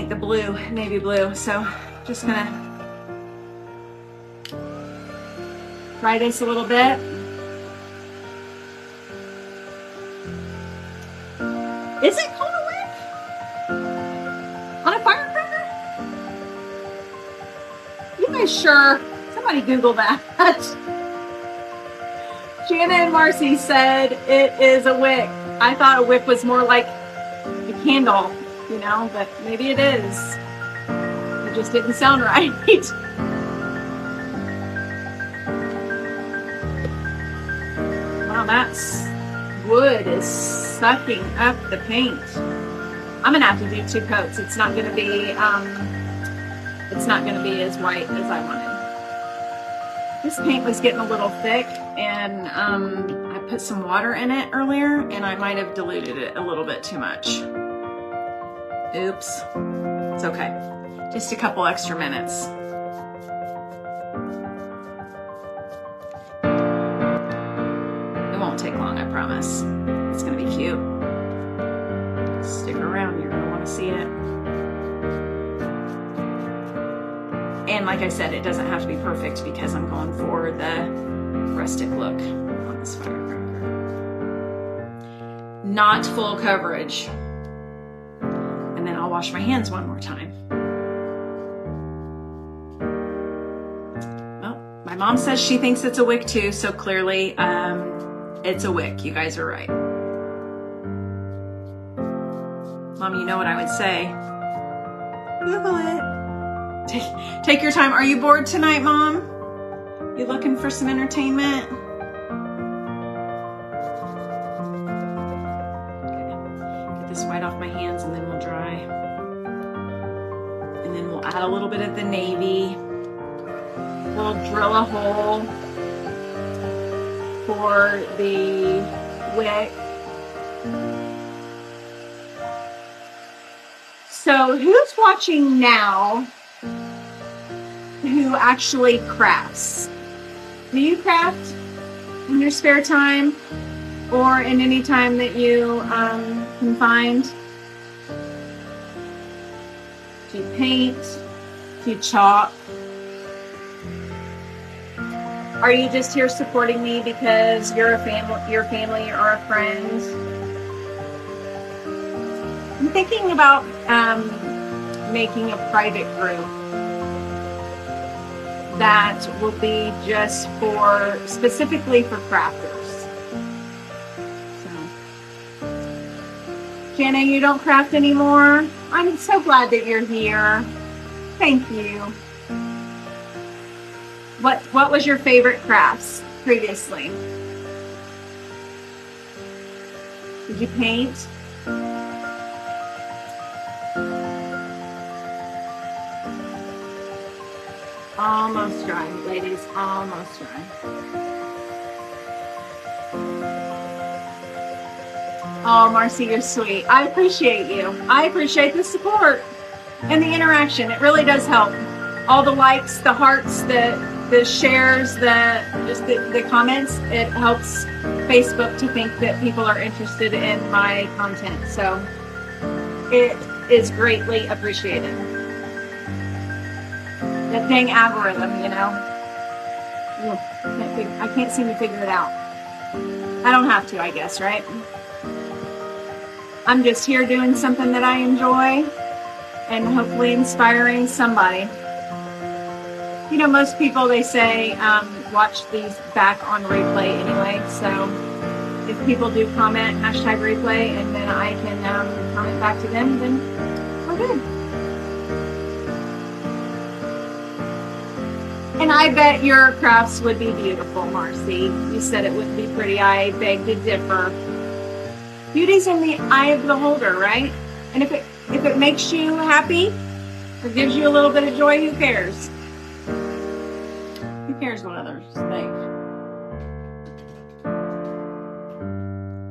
paint the blue, navy blue. So just gonna try this a little bit. Is it called a wick? On a firecracker? You guys sure? Somebody Google that. Shanna and Marcy said it is a wick. I thought a wick was more like a candle, you know, but maybe it is. It just didn't sound right. Wow, that's wood is sucking up the paint. I'm gonna have to do 2 coats. It's not gonna be as white as I wanted. This paint was getting a little thick, and I put some water in it earlier, and I might have diluted it a little bit too much. Oops. It's okay. Just a couple extra minutes. It won't take long, I promise. It's gonna be cute. Stick around, you're gonna wanna see it. And like I said, it doesn't have to be perfect because I'm going for the rustic look on this firecracker. Not full coverage. And then I'll wash my hands one more time. Well, my mom says she thinks it's a wick too, so clearly it's a wick. You guys are right. Mom, you know what I would say. Google it. Take your time. Are you bored tonight, Mom? You looking for some entertainment? Okay. Get this white off my hands and then we'll dry. And then we'll add a little bit of the navy. We'll drill a hole for the wick. So who's watching now who actually crafts? Do you craft in your spare time or in any time that you can find? Do you paint? Do you chalk? Are you just here supporting me because you're a family or a friend? I'm thinking about making a private group that will be just specifically for crafters. So, Jana, you don't craft anymore? I'm so glad that you're here. Thank you. What was your favorite crafts previously? Did you paint? Almost dry, ladies, almost dry. Oh, Marcy, you're sweet. I appreciate you. I appreciate the support and the interaction. It really does help. All the likes, the hearts, the shares, the comments, it helps Facebook to think that people are interested in my content. So it is greatly appreciated. That dang algorithm, you know. I can't seem to figure it out. I don't have to, I guess, right? I'm just here doing something that I enjoy and hopefully inspiring somebody. You know, most people, they say, watch these back on replay anyway. So if people do comment, #replay, and then I can comment back to them, then we're good. And I bet your crafts would be beautiful, Marcy. You said it would be pretty. I beg to differ. Beauty's in the eye of the beholder, right? And if it makes you happy or gives you a little bit of joy, who cares? Who cares what others think?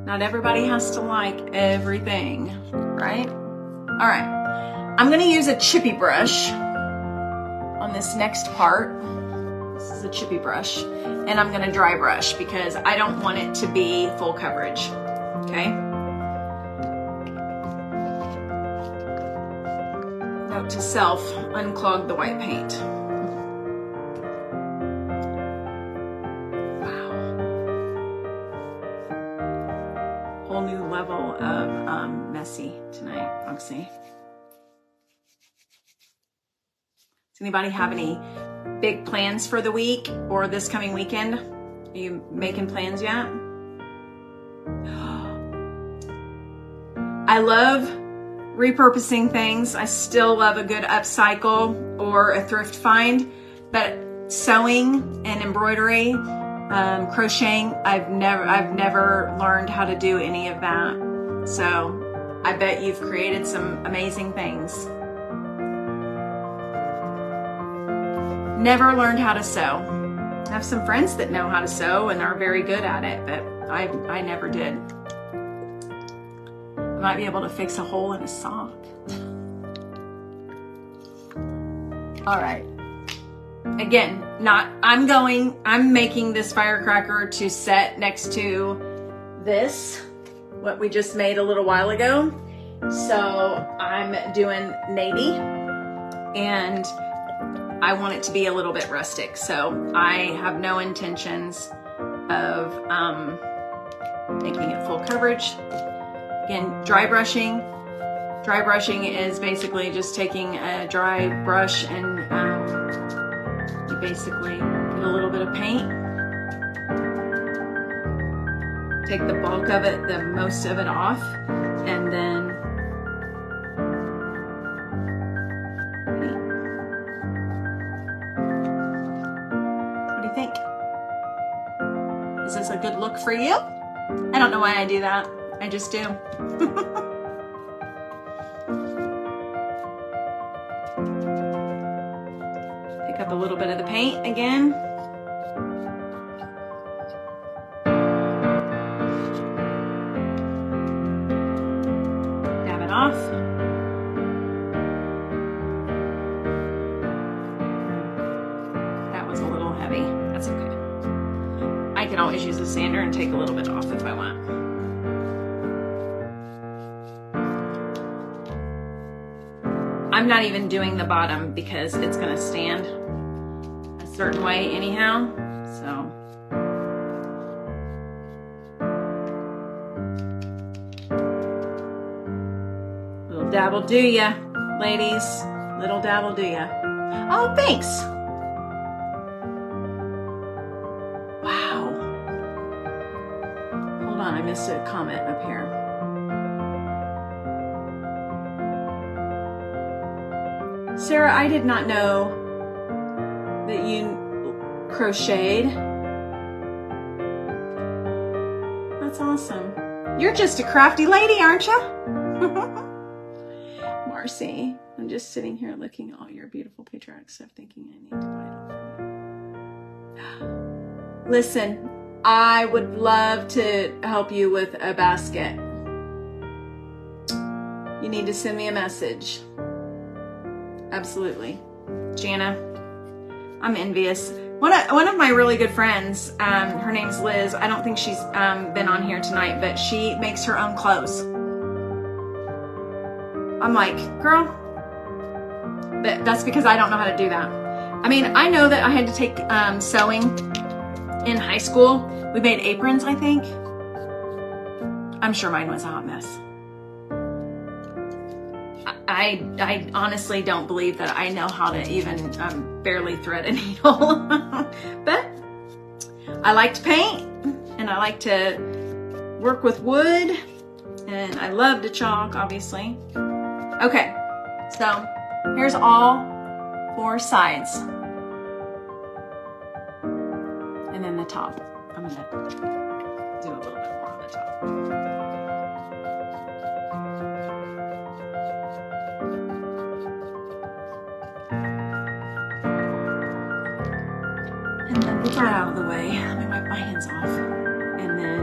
Not everybody has to like everything, right? All right. I'm going to use a chippy brush on this next part. This is a chippy brush, and I'm going to dry brush because I don't want it to be full coverage. Okay. Note to self, unclog the white paint. Wow. Whole new level of messy tonight, Foxy. Does anybody have any big plans for the week or this coming weekend? Are you making plans yet? I love repurposing things. I still love a good upcycle or a thrift find, but sewing and embroidery, crocheting, I've never learned how to do any of that. So I bet you've created some amazing things. Never learned how to sew. I have some friends that know how to sew and are very good at it, but I never did. I might be able to fix a hole in a sock. All right. Again, I'm making this firecracker to set next to this, what we just made a little while ago. So I'm doing navy and I want it to be a little bit rustic. So I have no intentions of making it full coverage. Again, dry brushing. Dry brushing is basically just taking a dry brush and you basically get a little bit of paint. Take the bulk of it, the most of it off, and then paint. What do you think? Is this a good look for you? I don't know why I do that. I just do. Pick up a little bit of the paint again. Dab it off. That was a little heavy. That's okay. I can always use a sander and take a little bit off if I want. I'm not even doing the bottom because it's going to stand a certain way anyhow, so. Little dabble do ya, ladies. Little dabble do ya. Oh, thanks. Wow. Hold on, I missed a comment up here. Sarah, I did not know that you crocheted. That's awesome. You're just a crafty lady, aren't you? Marcy, I'm just sitting here looking at all your beautiful patriotic stuff thinking I need to buy it all for you. Listen, I would love to help you with a basket. You need to send me a message. Absolutely. Jana, I'm envious. One of my really good friends, her name's Liz. I don't think she's been on here tonight, but she makes her own clothes. I'm like, girl, but that's because I don't know how to do that. I mean, I know that I had to take sewing in high school. We made aprons, I think. I'm sure mine was a hot mess. I honestly don't believe that I know how to even barely thread a needle. But I like to paint and I like to work with wood and I love to chalk, obviously. Okay, so here's all 4 sides. And then the top. I'm gonna do a little bit more on the top. And then get that out of the way. Let me wipe my hands off. And then,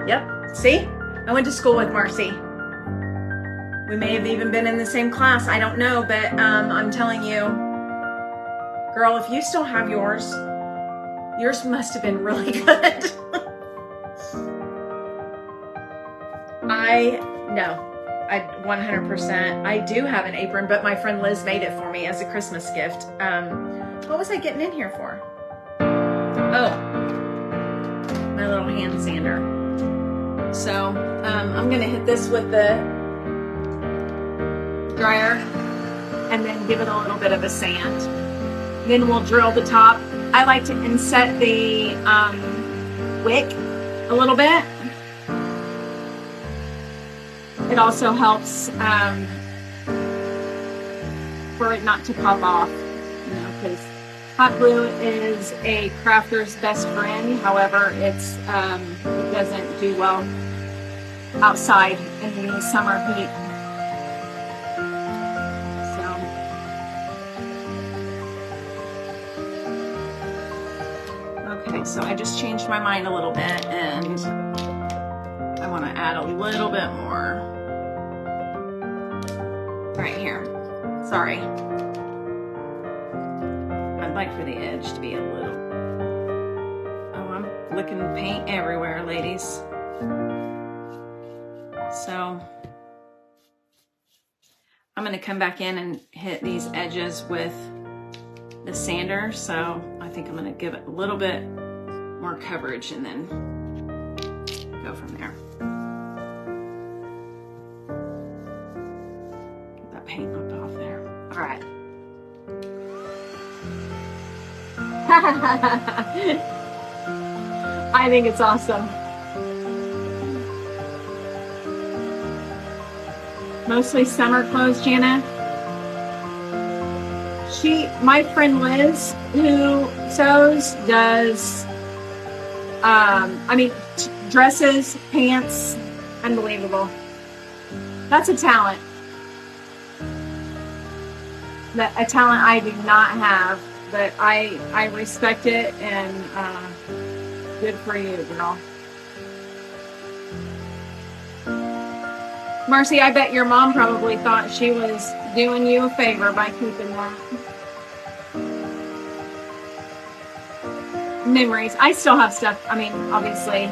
yep, see? I went to school with Marcy. We may have even been in the same class. I don't know, but I'm telling you, girl, if you still have yours must have been really good. I know. I 100%. I do have an apron, but my friend Liz made it for me as a Christmas gift. What was I getting in here for? Oh, my little hand sander. So I'm gonna hit this with the dryer and then give it a little bit of a sand. Then we'll drill the top. I like to inset the wick a little bit. It also helps for it not to pop off, you know, because hot glue is a crafter's best friend. However, it doesn't do well outside in the summer heat. Okay, so I just changed my mind a little bit and I want to add a little bit more right here. Sorry. I'd like for the edge to be a little... Oh, I'm licking paint everywhere, ladies. So I'm going to come back in and hit these edges with the sander. So I think I'm going to give it a little bit more coverage and then go from there. Get that paint up off there. All right. I think it's awesome. Mostly summer clothes, Jana. My friend Liz, who sews, does, dresses, pants, unbelievable. That's a talent. A talent I do not have, but I respect it, and good for you, girl. Marcy, I bet your mom probably thought she was doing you a favor by keeping that. Memories. I still have stuff, I mean, obviously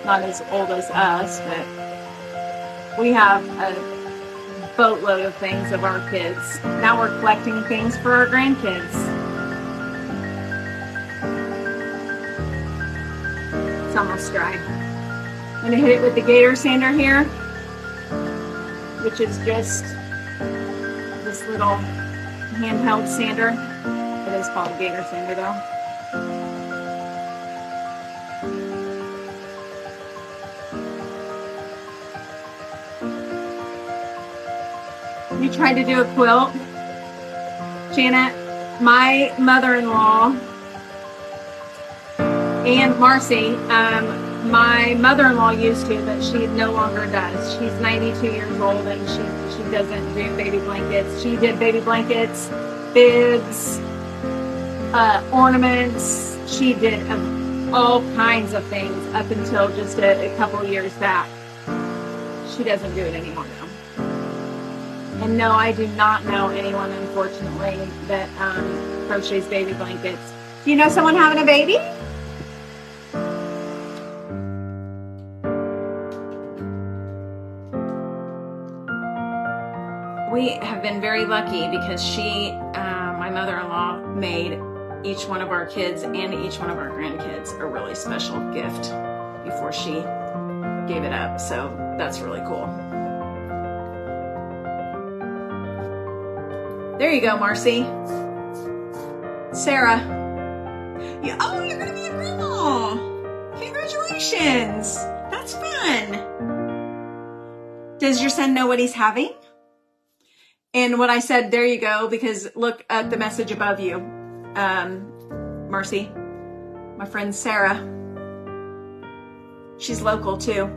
not as old as us, but we have a boatload of things of our kids. Now we're collecting things for our grandkids. It's almost dry. I'm going to hit it with the gator sander here, which is just this little handheld sander. It is called a gator sander though. You tried to do a quilt, Janet? My mother-in-law and Marcy, my mother-in-law used to, but she no longer does. She's 92 years old and she doesn't do baby blankets. She did baby blankets, bibs, ornaments. She did all kinds of things up until just a couple years back. She doesn't do it anymore now. And no, I do not know anyone, unfortunately, that crochets baby blankets. Do you know someone having a baby? We have been very lucky because my mother-in-law, made each one of our kids and each one of our grandkids a really special gift before she gave it up. So that's really cool. There you go, Marcy. Sarah. Yeah, oh, you're going to be a grandma. Congratulations. That's fun. Does your son know what he's having? And what I said, there you go, because look at the message above you. Marcy, my friend Sarah. She's local too.